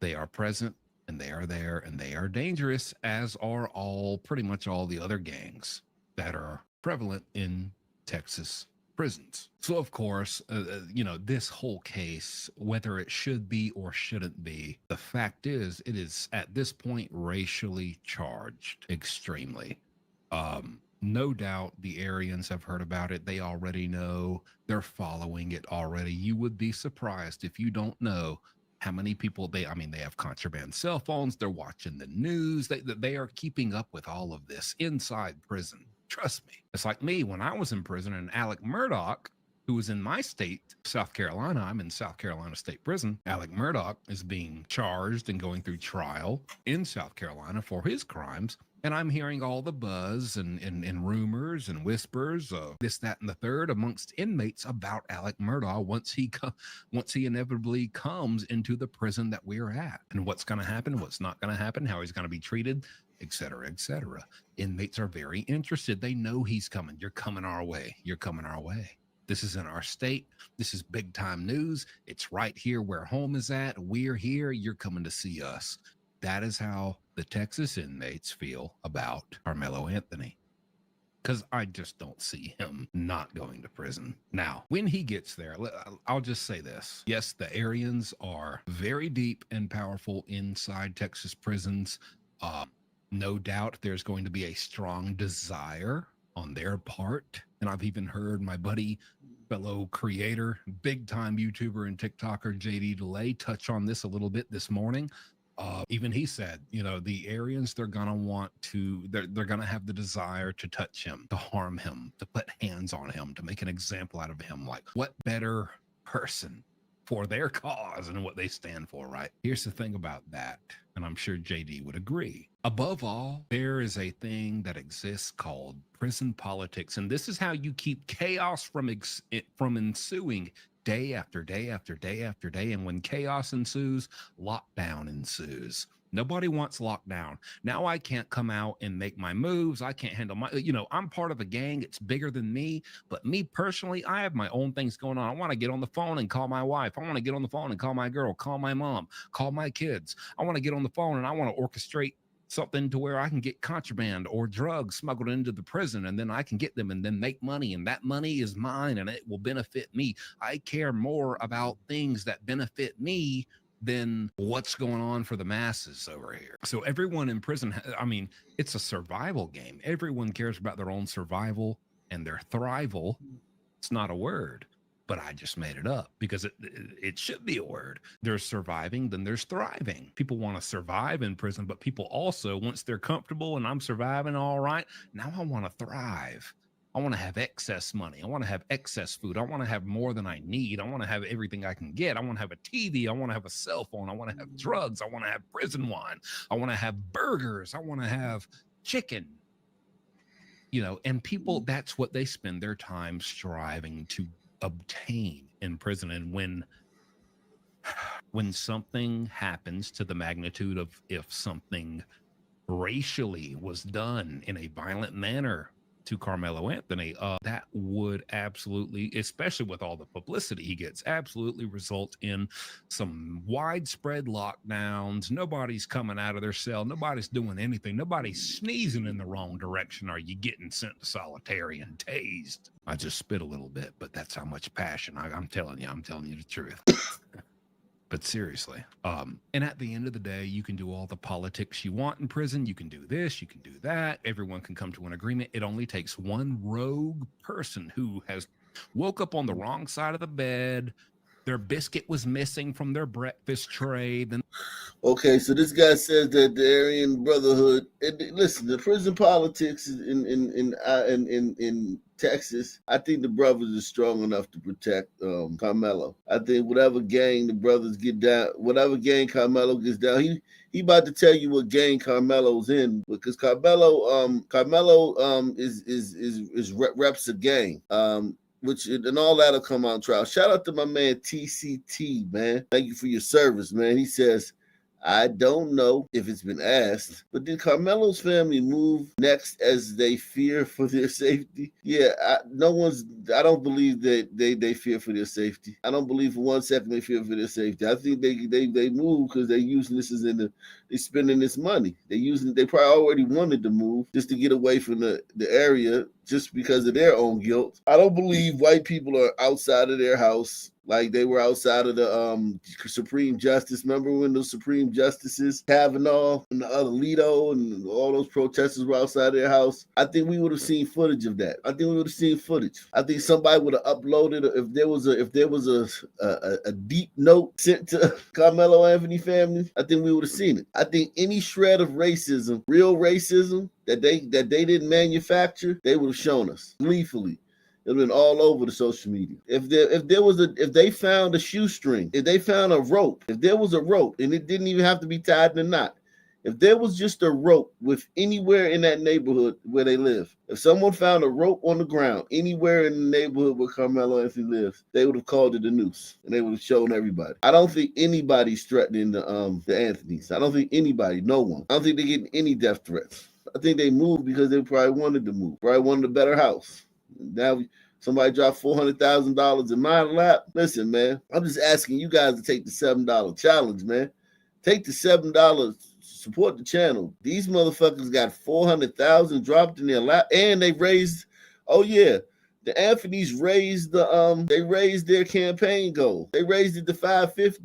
They are present and they are there and they are dangerous, as are pretty much all the other gangs that are prevalent in Texas prisons. So, of course, this whole case, whether it should be or shouldn't be, the fact is, it is at this point racially charged extremely. No doubt the Aryans have heard about it. They already know. They're following it already. You would be surprised if you don't know how many people they have contraband cell phones. They're watching the news. They are keeping up with all of this inside prison. Trust me. It's like me when I was in prison, and Alec Murdoch, who was in my state, South Carolina. I'm in South Carolina State Prison. Alec Murdoch is being charged and going through trial in South Carolina for his crimes. And I'm hearing all the buzz and rumors and whispers of this, that, and the third amongst inmates about Alec Murdaugh once he inevitably comes into the prison that we're at, and what's going to happen, what's not going to happen, how he's going to be treated, et cetera, et cetera. Inmates are very interested. They know he's coming. You're coming our way. You're coming our way. This is in our state. This is big time news. It's right here where home is at. We're here. You're coming to see us. That is how the Texas inmates feel about Carmelo Anthony, because I just don't see him not going to prison. Now, when he gets there, I'll just say this. Yes, the Aryans are very deep and powerful inside Texas prisons. No doubt there's going to be a strong desire on their part. And I've even heard my buddy, fellow creator, big time YouTuber and TikToker, JD Delay, touch on this a little bit this morning. Even he said, the Aryans, they're going to have the desire to touch him, to harm him, to put hands on him, to make an example out of him. Like, what better person for their cause and what they stand for, right? Here's the thing about that, and I'm sure JD would agree. Above all, there is a thing that exists called prison politics, and this is how you keep chaos from ensuing day after day after day after day. And when chaos ensues, lockdown ensues. Nobody wants lockdown. Now I can't come out and make my moves. I can't handle I'm part of a gang. It's bigger than me. But me personally, I have my own things going on. I want to get on the phone and call my wife. I want to get on the phone and call my girl, call my mom, call my kids. I want to get on the phone and I want to orchestrate something to where I can get contraband or drugs smuggled into the prison, and then I can get them and then make money, and that money is mine and it will benefit me. I care more about things that benefit me than what's going on for the masses over here. So everyone in prison, it's a survival game. Everyone cares about their own survival and their thrival. It's not a word, but I just made it up because it should be a word. There's surviving, then there's thriving. People want to survive in prison, but people also, once they're comfortable and I'm surviving all right, now I want to thrive. I want to have excess money. I want to have excess food. I want to have more than I need. I want to have everything I can get. I want to have a TV. I want to have a cell phone. I want to have drugs. I want to have prison wine. I want to have burgers. I want to have chicken. And people, that's what they spend their time striving to obtain in prison. And when something happens to the magnitude of if something racially was done in a violent manner to Carmelo Anthony, that would absolutely, especially with all the publicity he gets, absolutely result in some widespread lockdowns. Nobody's coming out of their cell. Nobody's doing anything. Nobody's sneezing in the wrong direction. Are you getting sent to solitary and tased? I just spit a little bit, but that's how much passion. I'm telling you the truth. But seriously, and at the end of the day, you can do all the politics you want in prison. You can do this, you can do that. Everyone can come to an agreement. It only takes one rogue person who has woke up on the wrong side of the bed. Their biscuit was missing from their breakfast tray. Then, okay, so this guy says that the Aryan Brotherhood. Listen, the prison politics in Texas. I think the brothers are strong enough to protect Carmelo. I think whatever gang the brothers get down, whatever gang Carmelo gets down, he about to tell you what gang Carmelo's in, because Carmelo reps a gang. Which and all that'll come on trial. Shout out to my man TCT, man. Thank you for your service, man. He says, I don't know if it's been asked, but did Carmelo's family move next as they fear for their safety? Yeah, I don't believe that they fear for their safety. I don't believe for 1 second they fear for their safety. I think they move because they're using this as they spending this money. They probably already wanted to move just to get away from the area just because of their own guilt. I don't believe white people are outside of their house like they were outside of the Supreme Justice. Remember when the Supreme Justices, Kavanaugh and the other Alito and all those protesters were outside their house? I think we would have seen footage of that. I think we would have seen footage. I think somebody would have uploaded if there was a deep note sent to Carmelo Anthony family. I think we would have seen it. I think any shred of racism, real racism that they didn't manufacture, they would have shown us gleefully. It'd been all over the social media. If they found a shoestring, if they found a rope, if there was a rope, and it didn't even have to be tied in a knot, if there was just a rope with anywhere in that neighborhood where they live, if someone found a rope on the ground anywhere in the neighborhood where Carmelo Anthony lives, they would have called it a noose and they would have shown everybody. I don't think anybody's threatening the Anthonys. I don't think anybody, no one. I don't think they're getting any death threats. I think they moved because they probably wanted to move, probably wanted a better house. Now somebody dropped $400,000 in my lap. Listen, man, I'm just asking you guys to take the $7 challenge, man. Take the $7, support the channel. These motherfuckers got $400,000 dropped in their lap, and they raised. Oh yeah, the Anthonys raised they raised their campaign goal. They raised it to $550.